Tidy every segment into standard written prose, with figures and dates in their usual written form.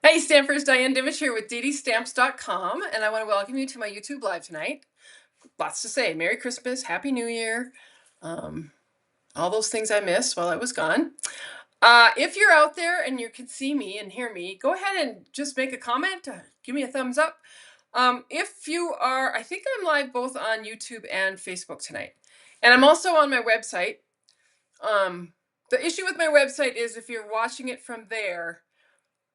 Hey, Stampers, Diane Dimich here with DDStamps.com, and I want to welcome you to my YouTube Live tonight. Lots to say. Merry Christmas, Happy New Year, all those things I missed while I was gone. If you're out there and you can see me and hear me, go ahead and just make a comment. Give me a thumbs up. If you are, I think I'm live both on YouTube and Facebook tonight. And I'm also on my website. The issue with my website is if you're watching it from there,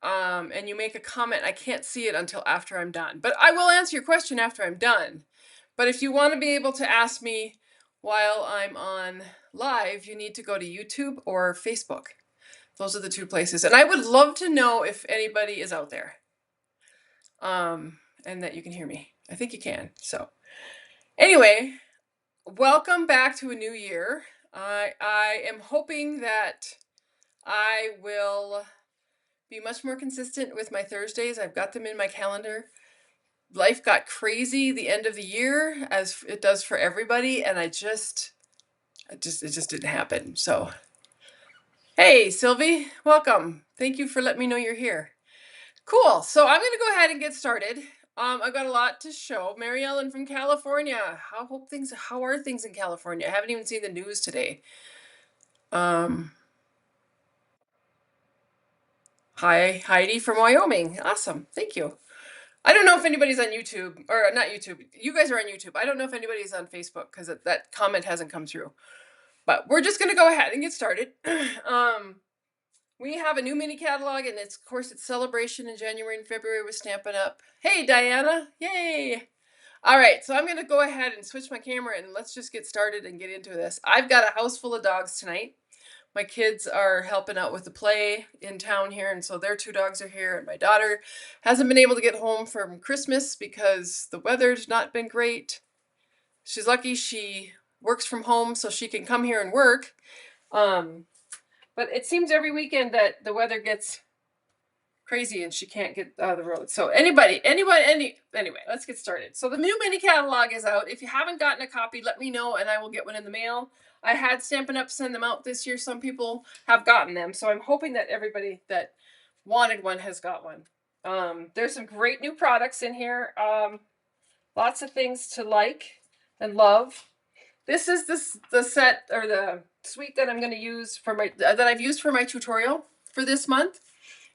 and you make a comment, I can't see it until after I'm done. But I will answer your question after I'm done. But if you want to be able to ask me while I'm on live, you need to go to YouTube or Facebook. Those are the two places. And I would love to know if anybody is out there, and that you can hear me. I think you can. So anyway, welcome back to a new year. I am hoping that I will be much more consistent with my Thursdays. I've got them in my calendar. Life got crazy the end of the year, as it does for everybody, and it just didn't happen. So, hey, Sylvie, welcome. Thank you for letting me know you're here. Cool. So I'm going to go ahead and get started. I've got a lot to show. Mary Ellen from California. How are things in California? I haven't even seen the news today. Hi, Heidi from Wyoming. Awesome. Thank you. I don't know if anybody's on YouTube, or not YouTube. You guys are on YouTube. I don't know if anybody's on Facebook because that comment hasn't come through. But we're just going to go ahead and get started. We have a new mini catalog, and of course, it's celebration in January and February with Stampin' Up. Hey, Diana. Yay. All right, so I'm going to go ahead and switch my camera, and let's just get started and get into this. I've got a house full of dogs tonight. My kids are helping out with the play in town here, and so their two dogs are here, and my daughter hasn't been able to get home from Christmas because the weather's not been great. She's lucky she works from home so she can come here and work. But it seems every weekend that the weather gets crazy and she can't get out of the road. So anyway, let's get started. So the new mini catalog is out. If you haven't gotten a copy, let me know and I will get one in the mail. I had Stampin' Up! Send them out this year. Some people have gotten them. So I'm hoping that everybody that wanted one has got one. There's some great new products in here. Lots of things to like and love. This is the set or the suite that I'm going to use for that I've used for my tutorial for this month.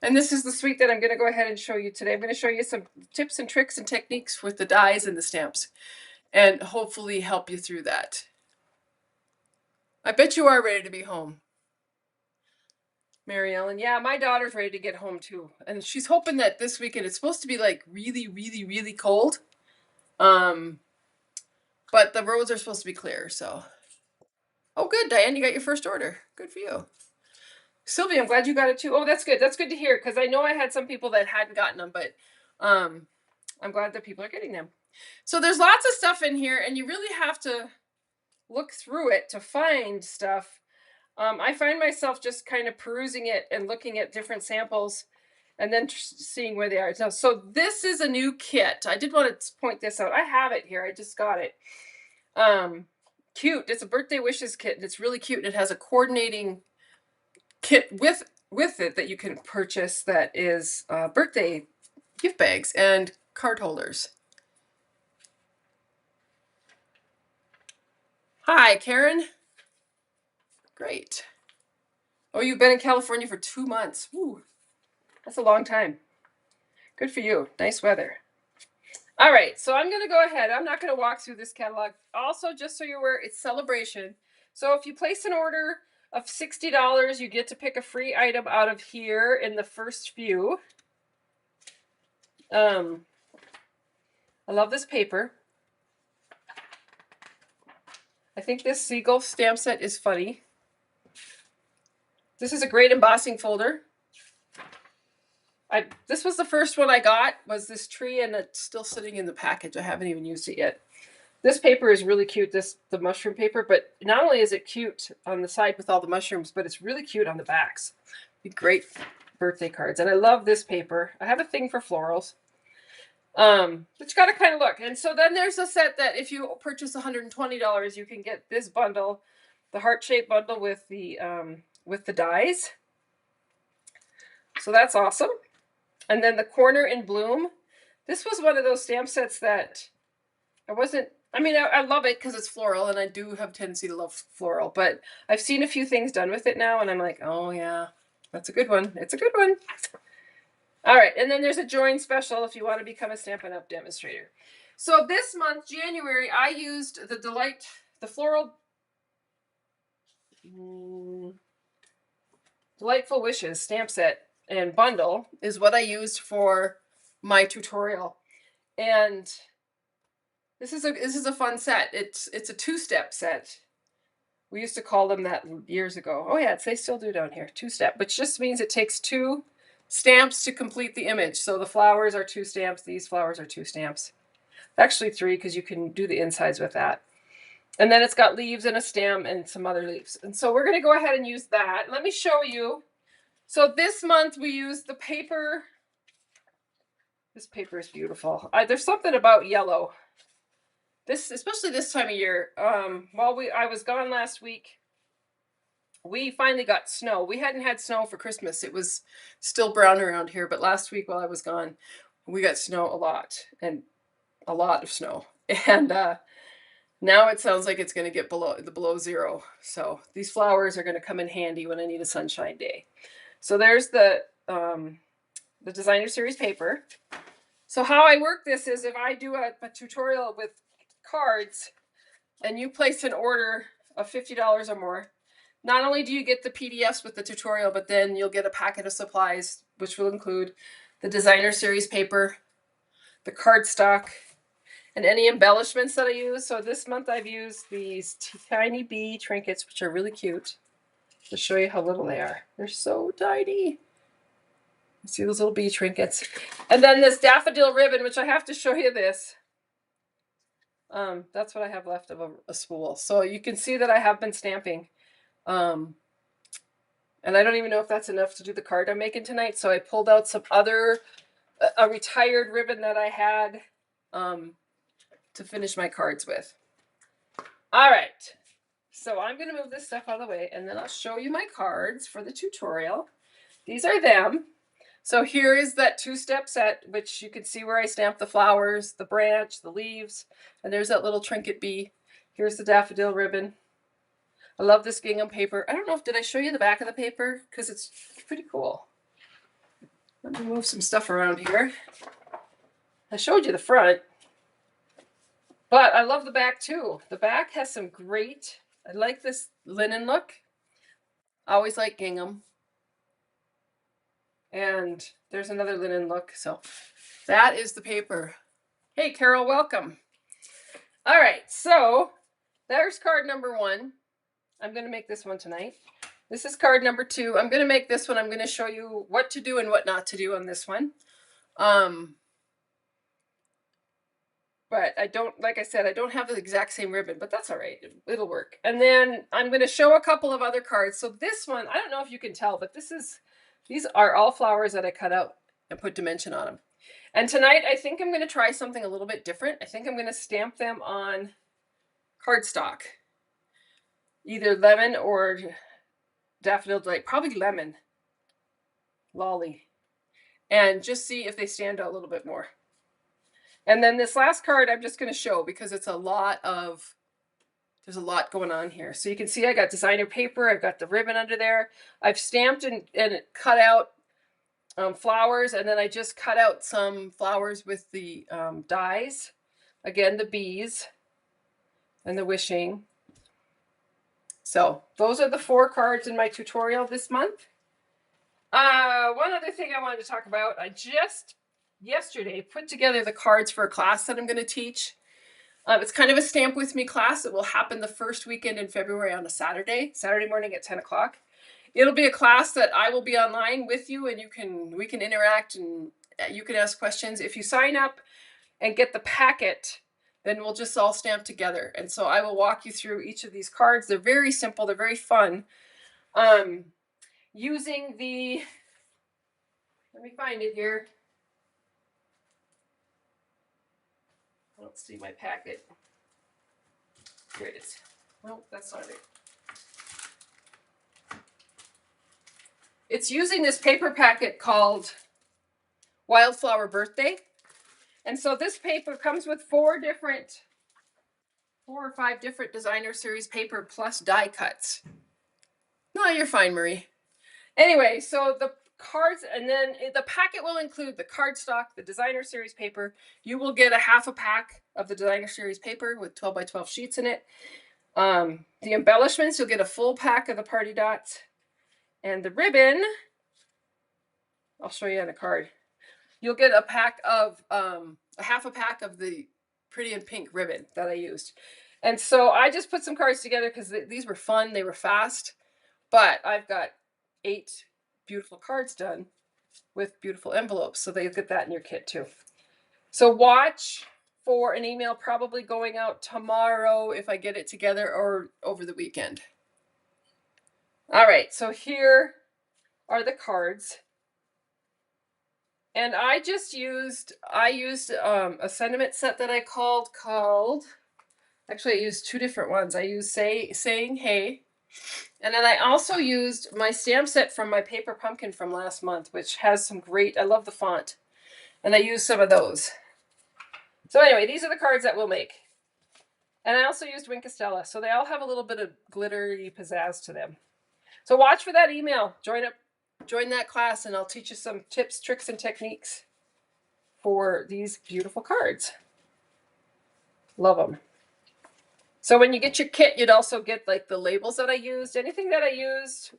And this is the suite that I'm going to go ahead and show you today. I'm going to show you some tips and tricks and techniques with the dies and the stamps and hopefully help you through that. I bet you are ready to be home. Mary Ellen, yeah, my daughter's ready to get home too. And she's hoping that this weekend, it's supposed to be like really, really, really cold. But the roads are supposed to be clear, so. Oh, good, Diane, you got your first order. Good for you. Sylvia, I'm glad you got it too. Oh, that's good. That's good to hear because I know I had some people that hadn't gotten them, but I'm glad that people are getting them. So there's lots of stuff in here, and you really have to look through it to find stuff. I find myself just kind of perusing it and looking at different samples and then seeing where they are. So this is a new kit. I did want to point this out. I have it here. I just got it. Cute. It's a birthday wishes kit, and it's really cute. And it has a coordinating kit with it that you can purchase that is birthday gift bags and card holders. Hi, Karen. Great. Oh, you've been in California for 2 months. Woo, that's a long time. Good for you. Nice weather. All right, so I'm going to go ahead. I'm not going to walk through this catalog. Also, just so you're aware, it's celebration. So if you place an order of $60, you get to pick a free item out of here in the first few. I love this paper. I think this seagull stamp set is funny. This is a great embossing folder. This was the first one I got, was this tree, and it's still sitting in the package. I haven't even used it yet. This paper is really cute, the mushroom paper, but not only is it cute on the side with all the mushrooms, but it's really cute on the backs. Be great birthday cards. And I love this paper. I have a thing for florals. But you got to kind of look. And so then there's a set that if you purchase $120, you can get this bundle, the heart-shaped bundle with the dies. So that's awesome. And then the Corner in Bloom. This was one of those stamp sets that I love it because it's floral, and I do have a tendency to love floral, but I've seen a few things done with it now, and I'm like, oh yeah, that's a good one. It's a good one. All right, and then there's a join special if you want to become a Stampin' Up! Demonstrator. So this month, January, I used the floral Delightful Wishes stamp set and bundle is what I used for my tutorial. And this is a fun set. It's a two-step set. We used to call them that years ago. Oh yeah, they still do down here. Two-step, which just means it takes 2 stamps to complete the image. So the flowers are 2 stamps, these flowers are 2 stamps. Actually 3, because you can do the insides with that. And then it's got leaves and a stem and some other leaves. And so we're going to go ahead and use that. Let me show you. So this month we used the paper. This paper is beautiful. There's something about yellow. Especially this time of year. While I was gone last week, we finally got snow. We hadn't had snow for Christmas. It was still brown around here, but last week while I was gone, we got snow a lot, and a lot of snow. And now it sounds like it's going to get below 0. So these flowers are going to come in handy when I need a sunshine day. So there's the designer series paper. So how I work this is if I do a tutorial with cards and you place an order of $50 or more, not only do you get the PDFs with the tutorial, but then you'll get a packet of supplies, which will include the designer series paper, the cardstock, and any embellishments that I use. So this month I've used these tiny bee trinkets, which are really cute. To show you how little they are. They're so tiny. See those little bee trinkets. And then this daffodil ribbon, which I have to show you this. That's what I have left of a spool. So you can see that I have been stamping. And I don't even know if that's enough to do the card I'm making tonight. So I pulled out some other, a retired ribbon that I had to finish my cards with. All right. So I'm going to move this stuff out of the way, and then I'll show you my cards for the tutorial. These are them. So here is that 2-step set, which you can see where I stamped the flowers, the branch, the leaves, and there's that little trinket bee. Here's the daffodil ribbon. I love this gingham paper. I don't know did I show you the back of the paper? Because it's pretty cool. Let me move some stuff around here. I showed you the front, but I love the back too. The back has some great, I like this linen look. I always like gingham. And there's another linen look. So that is the paper. Hey, Carol, welcome. All right, so there's card number 1. I'm going to make this one tonight. This is card number 2. I'm going to make this one. I'm going to show you what to do and what not to do on this one. But I don't, like I said, I don't have the exact same ribbon, but that's all right. It'll work. And then I'm going to show a couple of other cards. So this one, I don't know if you can tell, but these are all flowers that I cut out and put dimension on them. And tonight, I think I'm going to try something a little bit different. I think I'm going to stamp them on cardstock. Either lemon or daffodil delight, probably lemon. Lolly. And just see if they stand out a little bit more. And then this last card I'm just going to show because it's there's a lot going on here. So you can see I got designer paper, I've got the ribbon under there. I've stamped and cut out flowers, and then I just cut out some flowers with the dies. Again, the bees and the wishing. So those are the 4 cards in my tutorial this month. One other thing I wanted to talk about, I just yesterday put together the cards for a class that I'm going to teach. It's kind of a Stamp With Me class. It will happen the first weekend in February on a Saturday morning at 10 o'clock. It'll be a class that I will be online with you, and we can interact, and you can ask questions. If you sign up and get the packet, then we'll just all stamp together. And so I will walk you through each of these cards. They're very simple. They're very fun. Using the, let me find it here. Let's see my packet. Here it is. No, that's not it. It's using this paper packet called Wildflower Birthday. And so this paper comes with 4 or 5 different designer series paper plus die cuts. No, you're fine, Marie. Anyway, so the cards, and then the packet will include the cardstock, the designer series paper. You will get a half a pack of the designer series paper with 12 by 12 sheets in it. The embellishments, you'll get a full pack of the party dots. And the ribbon, I'll show you on a card. You'll get a pack of, a half a pack of the pretty and pink ribbon that I used. And so I just put some cards together because these were fun. They were fast. But I've got 8 beautiful cards done with beautiful envelopes. So they'll get that in your kit too. So watch for an email probably going out tomorrow if I get it together, or over the weekend. All right, so here are the cards. And I used a sentiment set that I called, actually I used 2 different ones. I used saying hey. And then I also used my stamp set from my paper pumpkin from last month, which has some great, I love the font. And I used some of those. So anyway, these are the cards that we'll make. And I also used Wink Estella, so they all have a little bit of glittery pizzazz to them. So watch for that email. Join that class, and I'll teach you some tips, tricks, and techniques for these beautiful cards. Love them. So when you get your kit, you'd also get like the labels that I used. Anything that I used,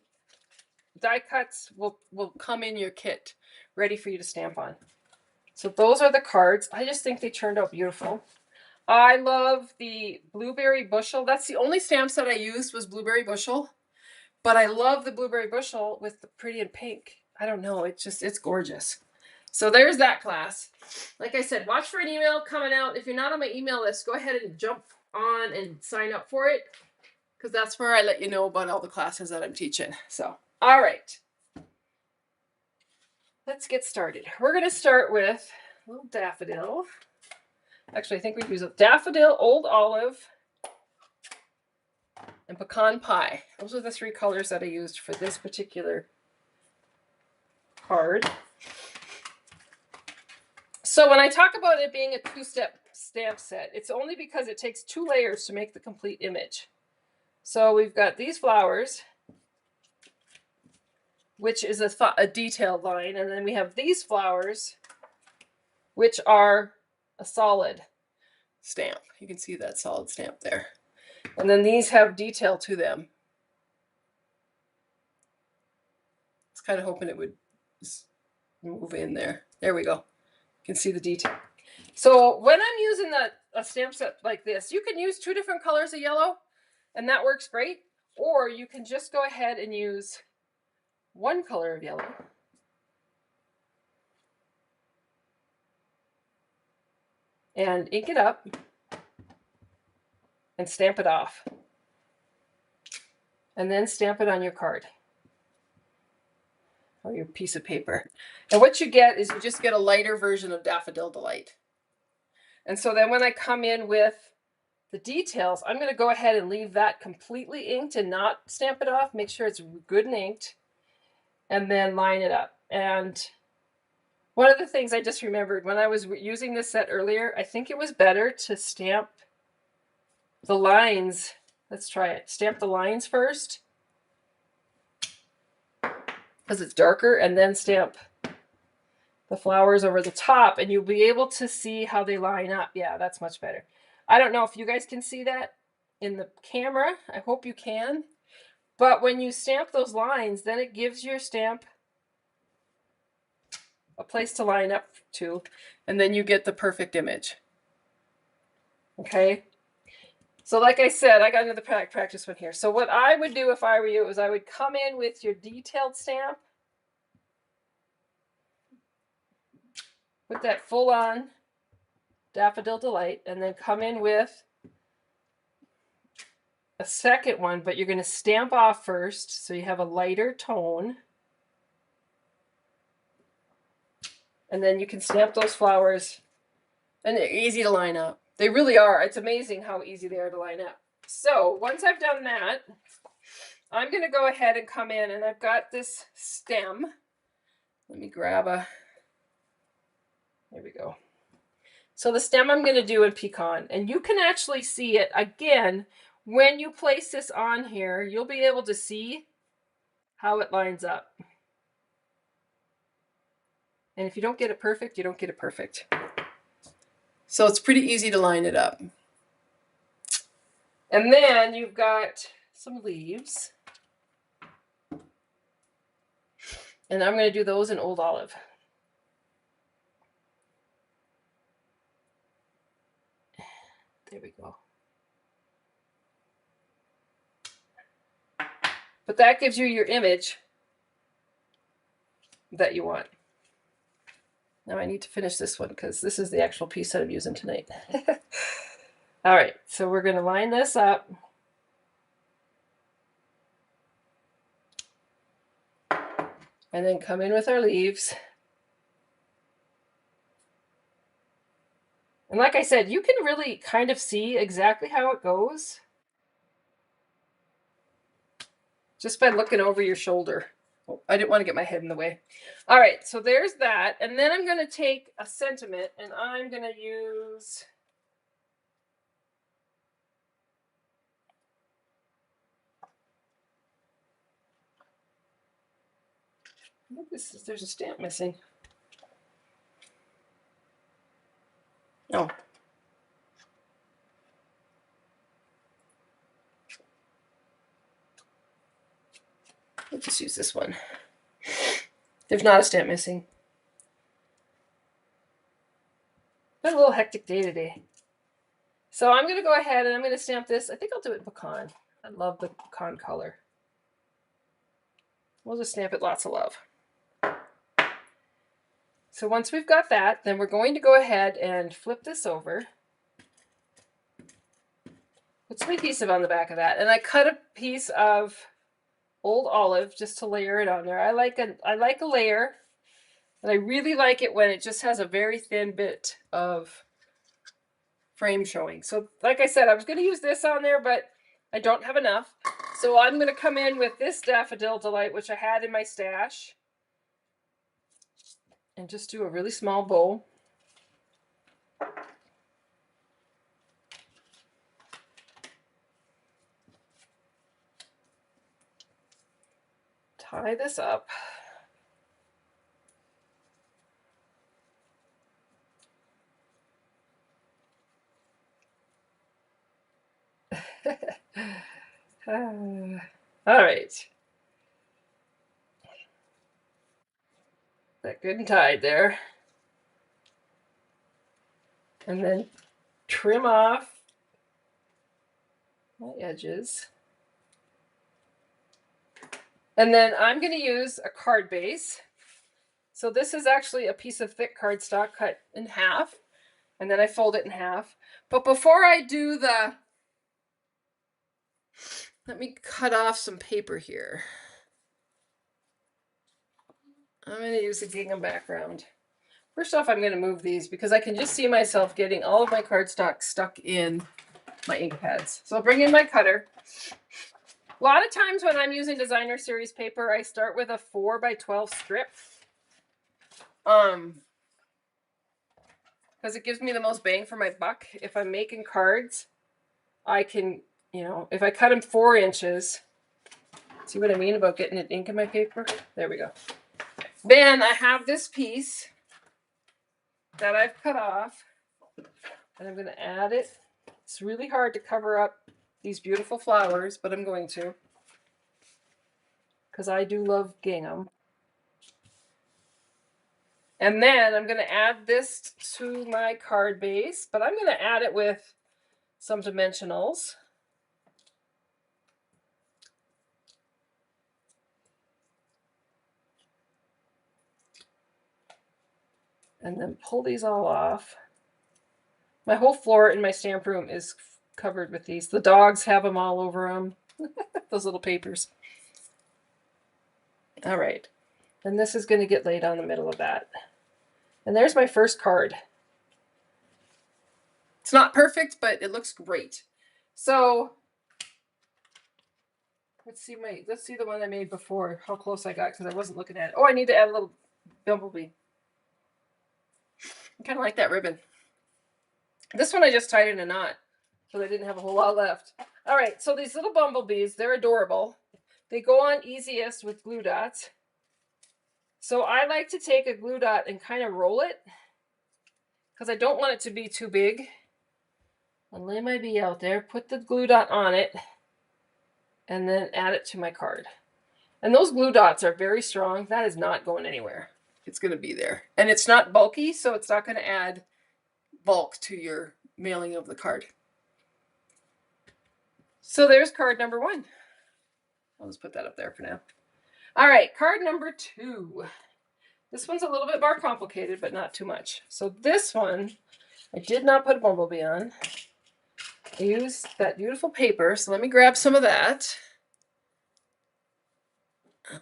die cuts will come in your kit, ready for you to stamp on. So those are the cards. I just think they turned out beautiful. I love the Blueberry Bushel. That's the only stamp set I used was Blueberry Bushel. But I love the Blueberry Bushel with the pretty and pink. I don't know. It's gorgeous. So there's that class. Like I said, watch for an email coming out. If you're not on my email list, go ahead and jump on and sign up for it, because that's where I let you know about all the classes that I'm teaching. So, all right. Let's get started. We're going to start with a little daffodil. Actually, I think we use a daffodil, old olive, and pecan pie. Those are the 3 colors that I used for this particular card. So when I talk about it being a 2-step stamp set, it's only because it takes 2 layers to make the complete image. So we've got these flowers, which is a detailed line, and then we have these flowers, which are a solid stamp. You can see that solid stamp there. And then these have detail to them. I was kind of hoping it would move in there. There we go. You can see the detail. So when I'm using a stamp set like this, you can use 2 different colors of yellow, and that works great. Or you can just go ahead and use 1 color of yellow. And ink it up and stamp it off. And then stamp it on your card or your piece of paper. And what you get is you just get a lighter version of Daffodil Delight. And so then when I come in with the details, I'm going to go ahead and leave that completely inked and not stamp it off. Make sure it's good and inked, and then line it up. And one of the things I just remembered when I was using this set earlier, I think it was better to stamp the lines. Let's try it. Stamp the lines first, because it's darker, and then stamp the flowers over the top, and you'll be able to see how they line up. Yeah, that's much better. I don't know if you guys can see that in the camera. I hope you can. But when you stamp those lines, then it gives your stamp a place to line up to, and then you get the perfect image. Okay? So like I said, I got another practice one here. So what I would do if I were you is I would come in with your detailed stamp, put that full on Daffodil Delight, and then come in with a second one, but you're going to stamp off first so you have a lighter tone. And then you can stamp those flowers, and they're easy to line up. They really are. It's amazing how easy they are to line up. So once I've done that, I'm going to go ahead and come in, and I've got this stem. Let me grab a There we go. So the stem I'm going to do in pecan, and you can actually see it again when you place this on here. You'll be able to see how it lines up. And if you don't get it perfect, you don't get it perfect. So it's pretty easy to line it up. And then you've got some leaves. And I'm going to do those in Old Olive. There we go. But that gives you your image that you want. Now I need to finish this one because this is the actual piece that I'm using tonight. All right, so we're going to line this up. And then come in with our leaves. And like I said, you can really kind of see exactly how it goes just by looking over your shoulder. Oh, I didn't want to get my head in the way. All right, so there's that. And then I'm going to take a sentiment and I'm going to use... there's a stamp missing. Oh. Let's just use this one. There's not a stamp missing. Been a little hectic day today. So I'm going to go ahead and I'm going to stamp this. I think I'll do it in pecan. I love the pecan color. We'll just stamp it lots of love. So once we've got that, then we're going to go ahead and flip this over. Put some adhesive on the back of that. And I cut a piece of Old Olive just to layer it on there. I like a layer. And I really like it when it just has a very thin bit of frame showing. So like I said, I was going to use this on there, but I don't have enough. So I'm going to come in with this Daffodil Delight, which I had in my stash. And just do a really small bow. Tie this up. All right. That good and tied there. And then trim off my edges. And then I'm going to use a card base. So this is actually a piece of thick cardstock cut in half. And then I fold it in half. But before I do the... Let me cut off some paper here. I'm going to use a gingham background. First off, I'm going to move these because I can just see myself getting all of my cardstock stuck in my ink pads. So I'll bring in my cutter. A lot of times when I'm using designer series paper, I start with a 4x12 strip. Because it gives me the most bang for my buck. If I'm making cards, I can, if I cut them 4 inches, see what I mean about getting it ink in my paper? There we go. Then I have this piece that I've cut off, and I'm going to add it. It's really hard to cover up these beautiful flowers, but I'm going to, because I do love gingham. And then I'm going to add this to my card base, but I'm going to add it with some dimensionals. And then pull these all off. My whole floor in my stamp room is covered with these. The dogs have them all over them. Those little papers. All right. And this is going to get laid on the middle of that. And there's my first card. It's not perfect, but it looks great. So let's see the one I made before, how close I got because I wasn't looking at it. Oh, I need to add a little bumblebee. I kind of like that ribbon. This one I just tied in a knot, so I didn't have a whole lot left. All right, so these little bumblebees, they're adorable. They go on easiest with glue dots. So I like to take a glue dot and kind of roll it, because I don't want it to be too big. I'll lay my bee out there, put the glue dot on it, and then add it to my card. And those glue dots are very strong. That is not going anywhere. It's going to be there. And it's not bulky, so it's not going to add bulk to your mailing of the card. So there's card number 1. I'll just put that up there for now. All right, card number 2. This one's a little bit more complicated, but not too much. So this one, I did not put a bumblebee on. I used that beautiful paper, so let me grab some of that.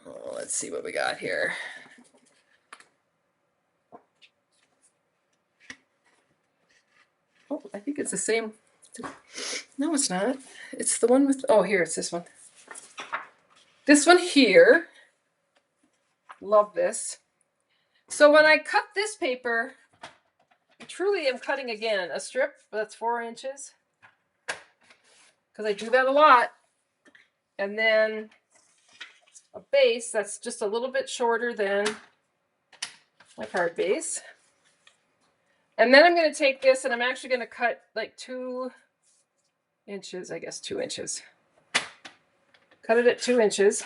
Oh, let's see what we got here. Oh, I think it's the same. No, it's not. It's the one with, oh, here, it's this one. This one here. Love this. So when I cut this paper, I truly am cutting again a strip that's 4 inches, because I do that a lot. And then a base that's just a little bit shorter than my card base. And then I'm going to take this and I'm actually going to cut like 2 inches, I guess 2 inches. Cut it at 2 inches.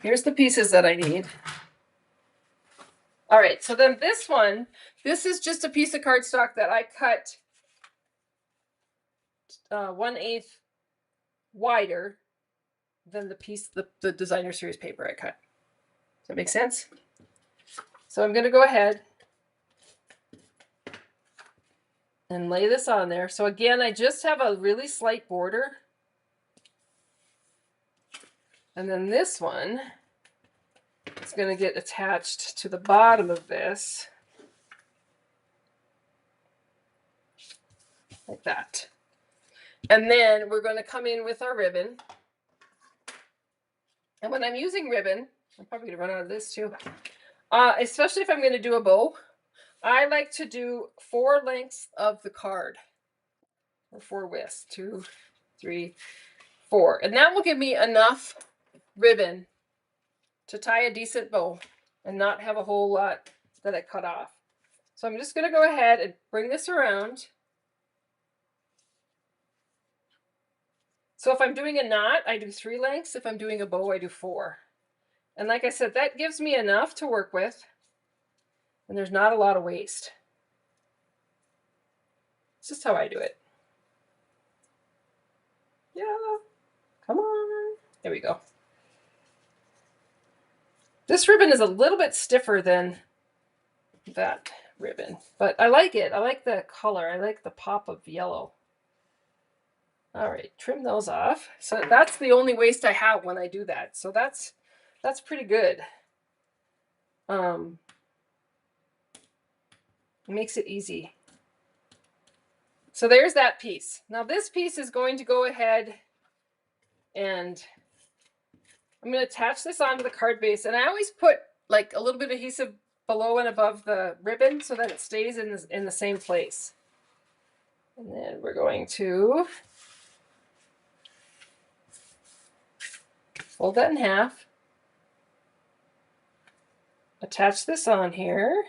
Here's the pieces that I need. All right, so then this one, this is just a piece of cardstock that I cut 1/8 wider than the piece, the designer series paper I cut. Does that make sense? So I'm going to go ahead and lay this on there. So again, I just have a really slight border. And then this one is going to get attached to the bottom of this, like that. And then we're going to come in with our ribbon. And when I'm using ribbon, I'm probably going to run out of this too, especially if I'm going to do a bow, I like to do 4 lengths of the card, or 4 widths, 2, 3, 4. And that will give me enough ribbon to tie a decent bow and not have a whole lot that I cut off. So I'm just going to go ahead and bring this around. So if I'm doing a knot, I do 3 lengths. If I'm doing a bow, I do 4. And like I said, that gives me enough to work with. And there's not a lot of waste. It's just how I do it. Yeah, come on. There we go. This ribbon is a little bit stiffer than that ribbon, but I like it. I like the color. I like the pop of yellow. All right, trim those off. So that's the only waste I have when I do that. So that's pretty good. Makes it easy. So there's that piece. Now this piece is going to go ahead and I'm going to attach this onto the card base. And I always put like a little bit of adhesive below and above the ribbon so that it stays in the same place. And then we're going to fold that in half. Attach this on here.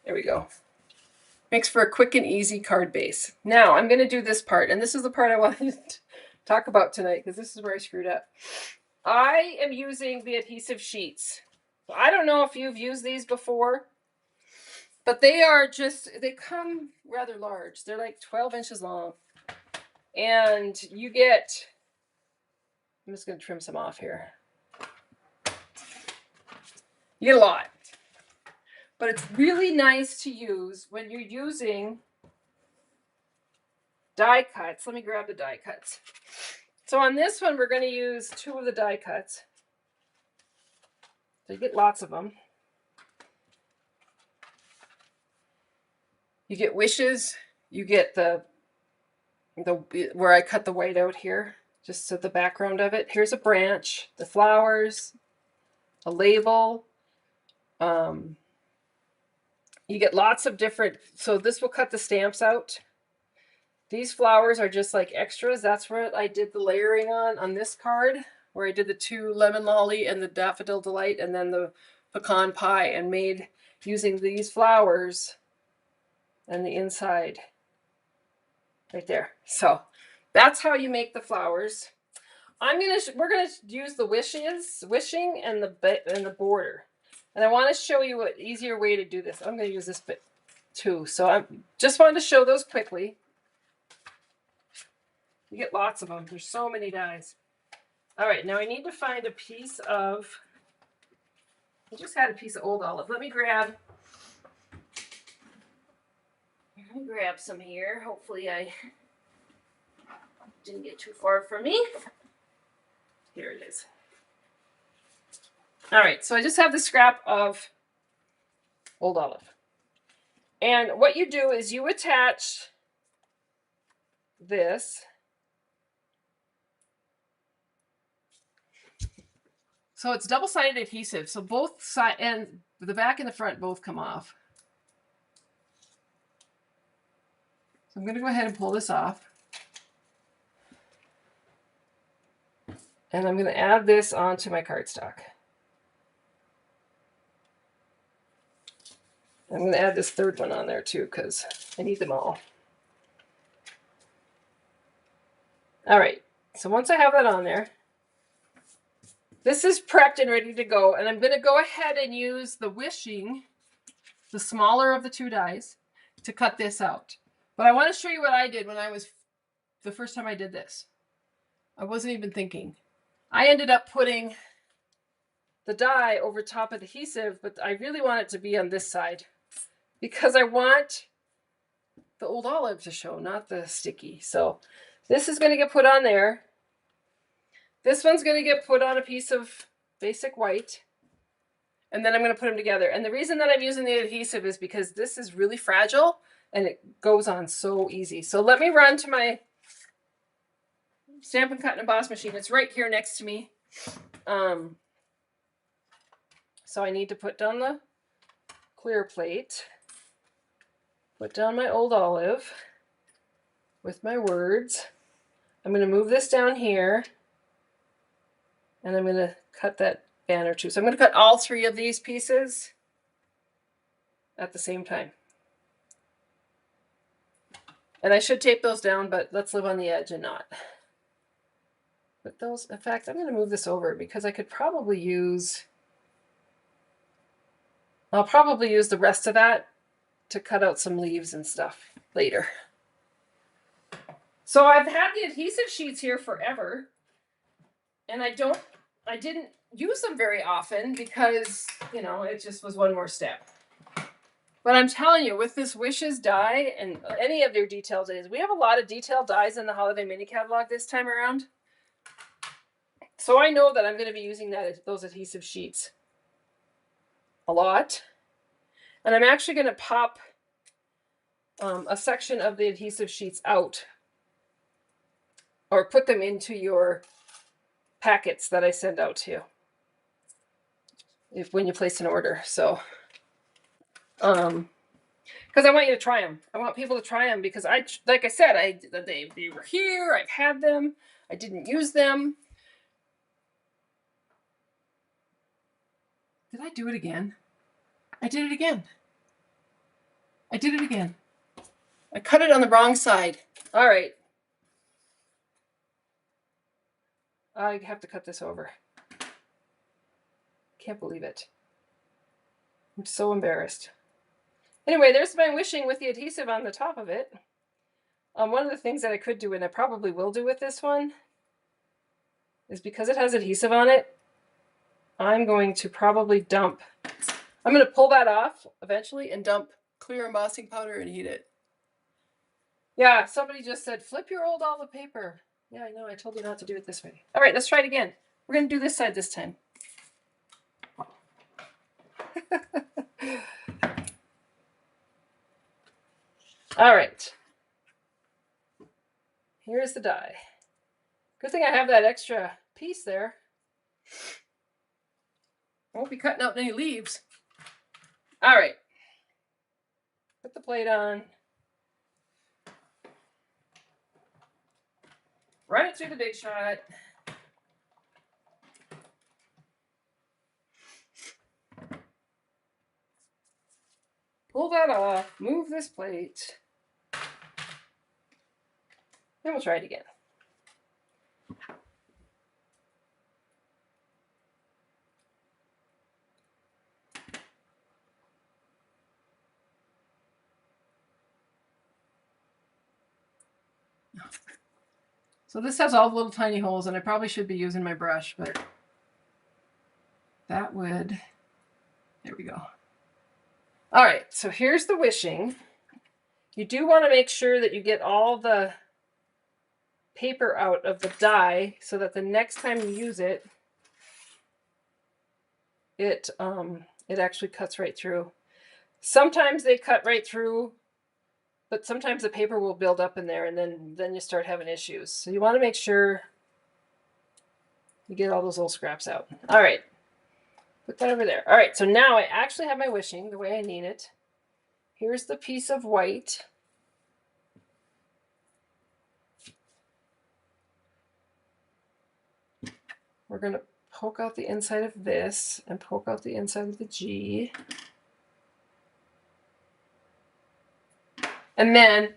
There we go. Makes for a quick and easy card base. Now I'm going to do this part, and this is the part I wanted to talk about tonight because this is where I screwed up. I am using the adhesive sheets. I don't know if you've used these before, but they come rather large. They're like 12 inches long. And you get, I'm just going to trim some off here. You get a lot. But it's really nice to use when you're using die cuts. Let me grab the die cuts. So on this one, we're going to use 2 of the die cuts. So you get lots of them. You get wishes. You get the where I cut the white out here, just so the background of it. Here's a branch, the flowers, a label. You get lots of different, so this will cut the stamps out. These flowers are just like extras. That's where I did the layering on this card, where I did the 2 lemon lolly and the daffodil delight and then the pecan pie, and made using these flowers and the inside right there. So that's how you make the flowers. We're gonna use the wishing and the border, and I want to show you an easier way to do this. I'm gonna use this bit too. So I just wanted to show those quickly. You get lots of them. There's so many dies. All right, now I need to find a piece of. I just had a piece of old olive. Let me grab some here. Hopefully I didn't get too far from me. Here it is. All right, so I just have the scrap of old olive. And what you do is you attach this. So it's double-sided adhesive. So both side and the back and the front both come off. So I'm going to go ahead and pull this off. And I'm going to add this onto my cardstock. I'm going to add this third one on there too, because I need them all. All right, so once I have that on there, this is prepped and ready to go. And I'm going to go ahead and use the wishing, the smaller of the 2 dies, to cut this out. But I want to show you what I did when I was, the first time I did this. I wasn't even thinking. I ended up putting the die over top of the adhesive, but I really want it to be on this side because I want the old olive to show, not the sticky. So this is going to get put on there. This one's going to get put on a piece of basic white, and then I'm going to put them together. And the reason that I'm using the adhesive is because this is really fragile and it goes on so easy. So let me run to my Stamp and Cut and Emboss machine. It's right here next to me. So I need to put down the clear plate, put down my old olive with my words. I'm going to move this down here, and I'm going to cut that banner too. So I'm going to cut all 3 of these pieces at the same time. And I should tape those down, but let's live on the edge and not. But those, in fact, I'm going to move this over because I could probably use, I'll probably use the rest of that to cut out some leaves and stuff later. So I've had the adhesive sheets here forever, and I didn't use them very often because, you know, it just was one more step. But I'm telling you, with this Wishes die and any of their detailed dies, we have a lot of detailed dies in the holiday mini catalog this time around. So I know that I'm going to be using those adhesive sheets a lot. And I'm actually going to pop a section of the adhesive sheets out, or put them into your packets that I send out to you when you place an order. So because I want you to try them. I want people to try them because like I said, they were here. I've had them. I didn't use them. Did I do it again? I did it again. I did it again. I cut it on the wrong side. All right. I have to cut this over. Can't believe it. I'm so embarrassed. Anyway, there's my wishing with the adhesive on the top of it. One of the things that I could do, and I probably will do with this one, is because it has adhesive on it, I'm going to probably dump, I'm going to pull that off eventually and dump clear embossing powder and heat it. Yeah, somebody just said, flip your old olive paper. Yeah, I know, I told you not to do it this way. All right, let's try it again. We're going to do this side this time. All right. Here's the die. Good thing I have that extra piece there. I won't be cutting out any leaves. All right. the plate on. Run it through the Big Shot. Pull that off. Move this plate. Then we'll try it again. So this has all the little tiny holes, and I probably should be using my brush, but that would, there we go. All right, so here's the wishing. You do want to make sure that you get all the paper out of the die so that the next time you use it, it actually cuts right through. Sometimes they cut right through, but sometimes the paper will build up in there, and then you start having issues. So you want to make sure you get all those little scraps out. All right, put that over there. All right, so now I actually have my wishing the way I need it. Here's the piece of white. We're going to poke out the inside of this and poke out the inside of the G. And then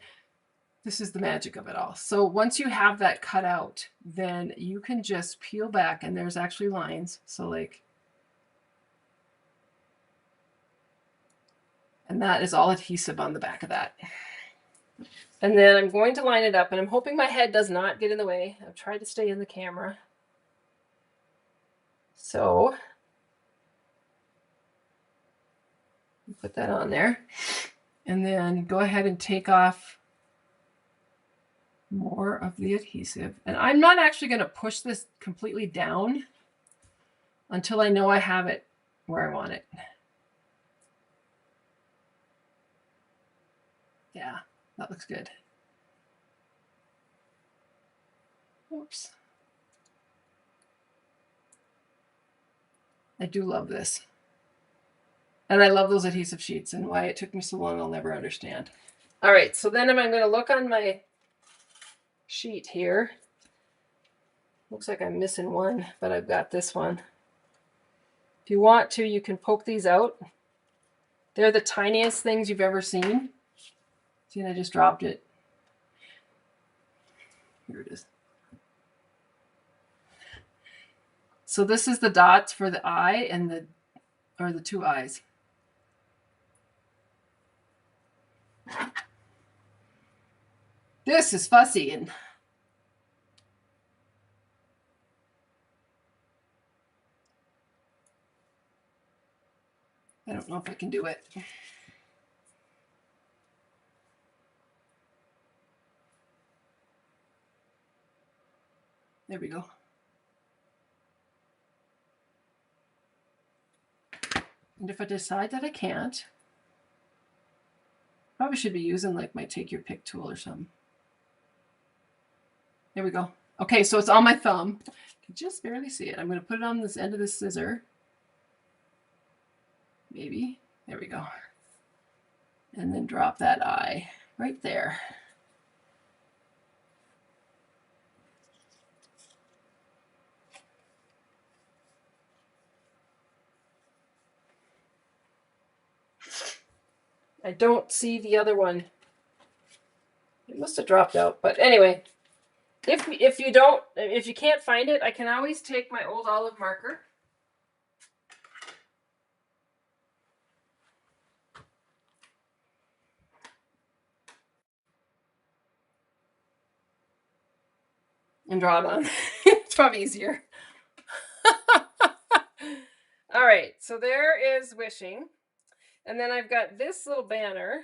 this is the magic of it all. So once you have that cut out, then you can just peel back, and there's actually lines. So like, and that is all adhesive on the back of that. And then I'm going to line it up, and I'm hoping my head does not get in the way. I've tried to stay in the camera. So put that on there, and then go ahead and take off more of the adhesive. And I'm not actually going to push this completely down until I know I have it where I want it. Yeah, that looks good. Oops. I do love this. And I love those adhesive sheets, and why it took me so long, I'll never understand. All right, so then I'm going to look on my sheet here. Looks like I'm missing one, but I've got this one. If you want to, you can poke these out. They're the tiniest things you've ever seen. See, and I just dropped it. Here it is. So this is the dots for the eye and the two eyes. This is fussy, and I don't know if I can do it. There we go. And if I decide that I can't, probably should be using like my take your pick tool or something. There we go. Okay, so it's on my thumb. You can just barely see it. I'm going to put it on this end of the scissor. Maybe. There we go. And then drop that eye right there. I don't see the other one. It must have dropped out. But anyway, if you can't find it, I can always take my old olive marker. And draw it on. It's probably easier. All right, so there is wishing. And then I've got this little banner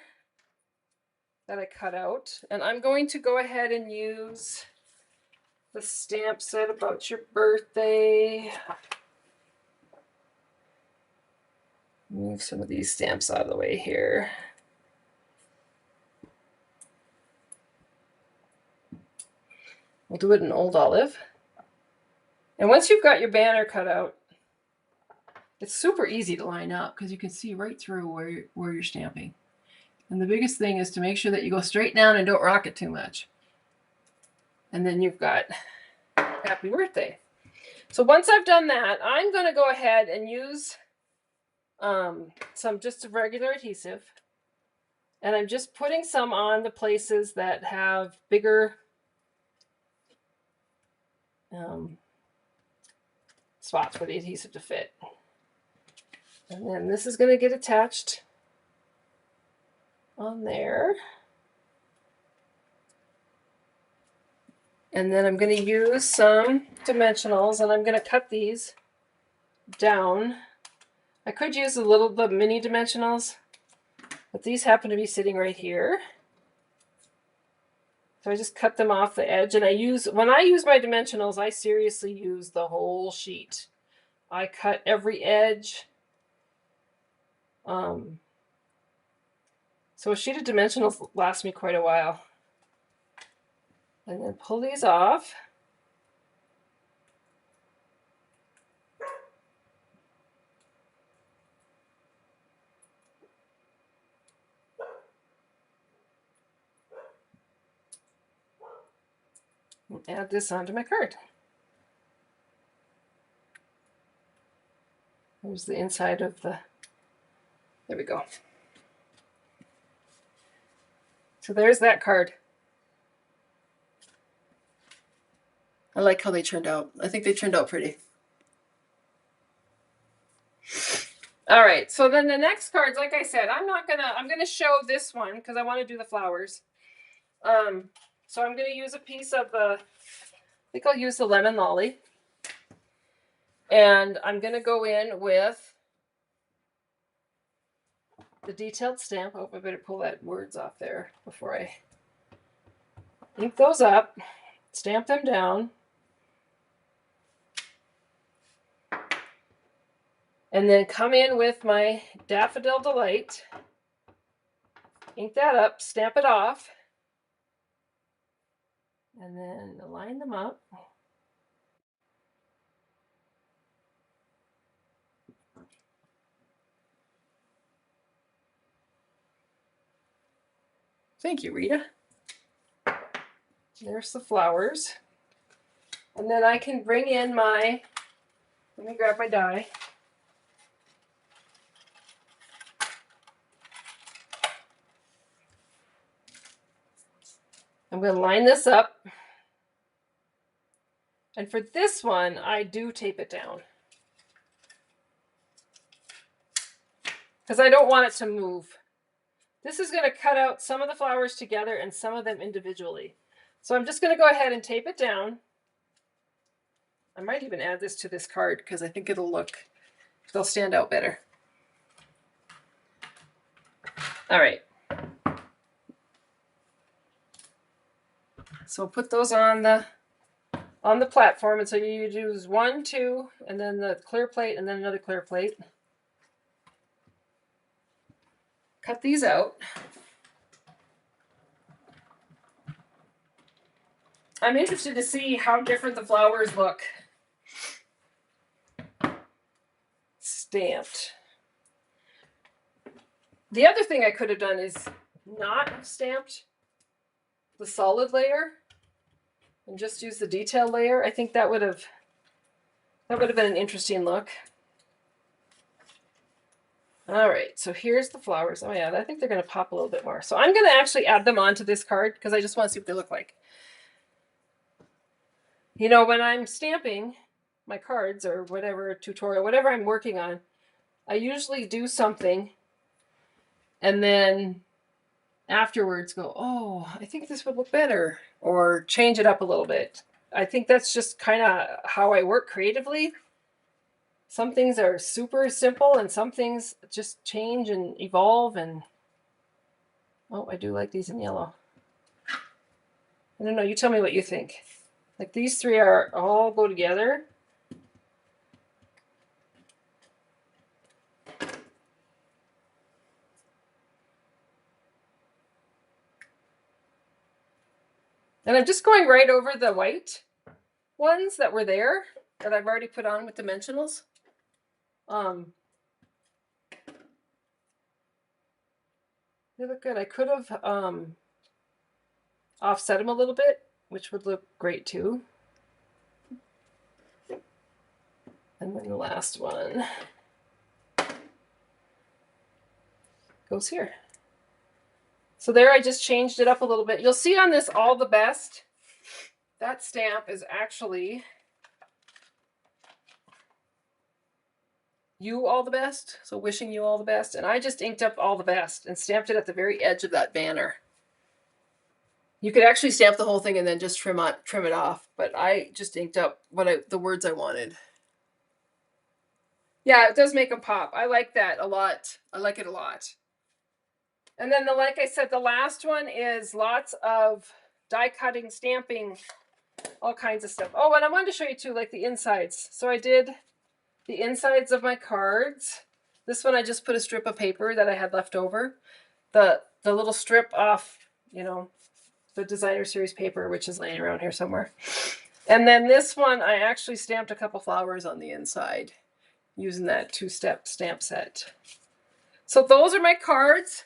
that I cut out. And I'm going to go ahead and use the stamp set about your birthday. Move some of these stamps out of the way here. We'll do it in Old Olive. And once you've got your banner cut out, it's super easy to line up because you can see right through where you're stamping. And the biggest thing is to make sure that you go straight down and don't rock it too much. And then you've got happy birthday. So once I've done that, I'm going to go ahead and use some just regular adhesive. And I'm just putting some on the places that have bigger spots for the adhesive to fit. And then this is going to get attached on there. And then I'm going to use some dimensionals, and I'm going to cut these down. I could use the mini dimensionals, but these happen to be sitting right here. So I just cut them off the edge, and when I use my dimensionals, I seriously use the whole sheet. I cut every edge. So a sheet of dimensionals lasts me quite a while. And then pull these off. And add this onto my card. There's the inside of the, there we go. So there's that card. I like how they turned out. I think they turned out pretty. All right, so then the next cards, like I said, I'm gonna show this one because I want to do the flowers. So I'm gonna use a piece of I think I'll use the lemon lolly. And I'm gonna go in with the detailed stamp. Oh, I better pull that words off there before I ink those up, stamp them down. And then come in with my Daffodil Delight, ink that up, stamp it off, and then line them up. Thank you, Rita. There's the flowers. And then I can bring in let me grab my die. I'm going to line this up. And for this one, I do tape it down, because I don't want it to move. This is going to cut out some of the flowers together and some of them individually. So I'm just going to go ahead and tape it down. I might even add this to this card because I think they'll stand out better. All right. So put those on the platform, and so you use 1, 2, and then the clear plate, and then another clear plate. Cut these out. I'm interested to see how different the flowers look stamped. The other thing I could have done is not stamped the solid layer and just use the detail layer. I think that would have been an interesting look. All right, so here's the flowers. Oh yeah, I think they're going to pop a little bit more. So I'm going to actually add them onto this card because I just want to see what they look like. You know, when I'm stamping my cards or whatever tutorial, whatever I'm working on, I usually do something and then afterwards go, oh, I think this would look better, or change it up a little bit. I think that's just kind of how I work creatively. Some things are super simple and some things just change and evolve. And oh, I do like these in yellow. I don't know, you tell me what you think. Like these three all go together. And I'm just going right over the white ones that were there that I've already put on with dimensionals. They look good. I could have offset them a little bit, which would look great too. And then the last one goes here. So there I just changed it up a little bit. You'll see on this all the best, that stamp is actually you all the best. So wishing you all the best. And I just inked up all the best and stamped it at the very edge of that banner. You could actually stamp the whole thing and then just trim it off, but I just inked up the words I wanted. Yeah, it does make them pop. I like that a lot. I like it a lot. And then like I said, the last one is lots of die cutting, stamping, all kinds of stuff. Oh, and I wanted to show you too, like the insides. So I did the insides of my cards. This one I just put a strip of paper that I had left over. The little strip off, the designer series paper, which is laying around here somewhere. And then this one, I actually stamped a couple flowers on the inside using that 2-step stamp set. So those are my cards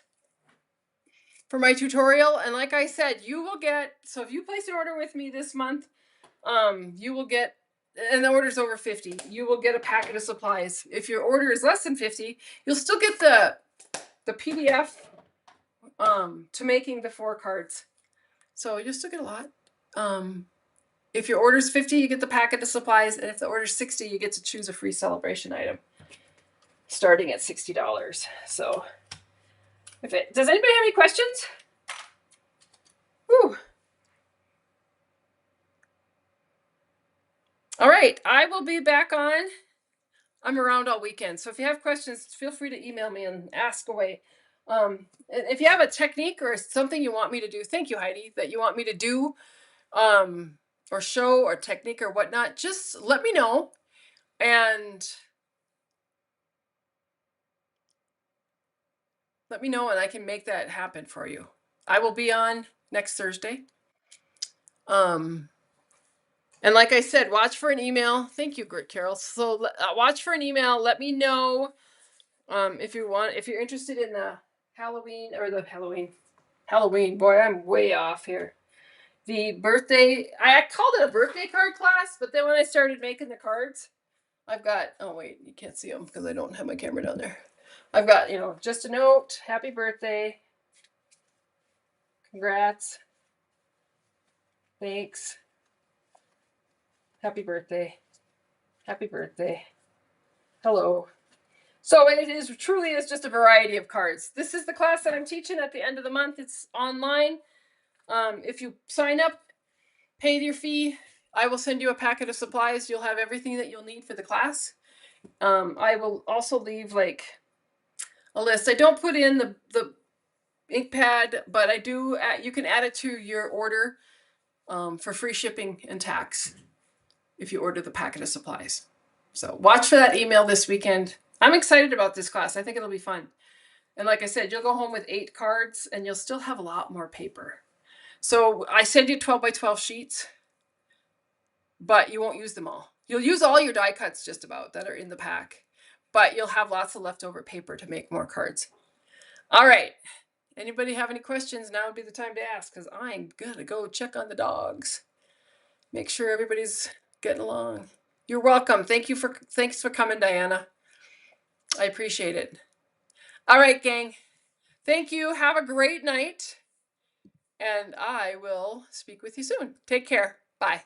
for my tutorial. And like I said, you will get, so if you place an order with me this month, you will get, and the order's over 50, you will get a packet of supplies. If your order is less than 50, you'll still get the PDF to making the 4 cards. So you'll still get a lot. If your order's 50, you get the packet of supplies, and if the order's 60, you get to choose a free celebration item, starting at $60. So, does anybody have any questions? Whew. All right, I will be back on. I'm around all weekend, so if you have questions, feel free to email me and ask away. If you have a technique or something you want me to do, thank you, Heidi, that you want me to do, or show or technique or whatnot, just let me know. And I can make that happen for you. I will be on next Thursday. And like I said, watch for an email. Thank you, Carol. So watch for an email. Let me know if you're interested in the Halloween. Boy, I'm way off here. The birthday, I called it a birthday card class, but then when I started making the cards, I've got, oh wait, you can't see them because I don't have my camera down there. I've got, just a note, happy birthday, congrats, thanks, happy birthday, hello. So it truly is just a variety of cards. This is the class that I'm teaching at the end of the month. It's online. If you sign up, pay your fee, I will send you a packet of supplies. You'll have everything that you'll need for the class. I will also leave like a list. I don't put in the ink pad, but I do. You can add it to your order for free shipping and tax if you order the packet of supplies. So watch for that email this weekend. I'm excited about this class. I think it'll be fun. And like I said, you'll go home with 8 cards and you'll still have a lot more paper. So I send you 12 by 12 sheets, but you won't use them all. You'll use all your die cuts just about that are in the pack, but you'll have lots of leftover paper to make more cards. All right. Anybody have any questions? Now would be the time to ask, because I'm gonna go check on the dogs. Make sure everybody's getting along. You're welcome. Thanks for coming, Diana. I appreciate it. All right, gang. Thank you. Have a great night. And I will speak with you soon. Take care. Bye.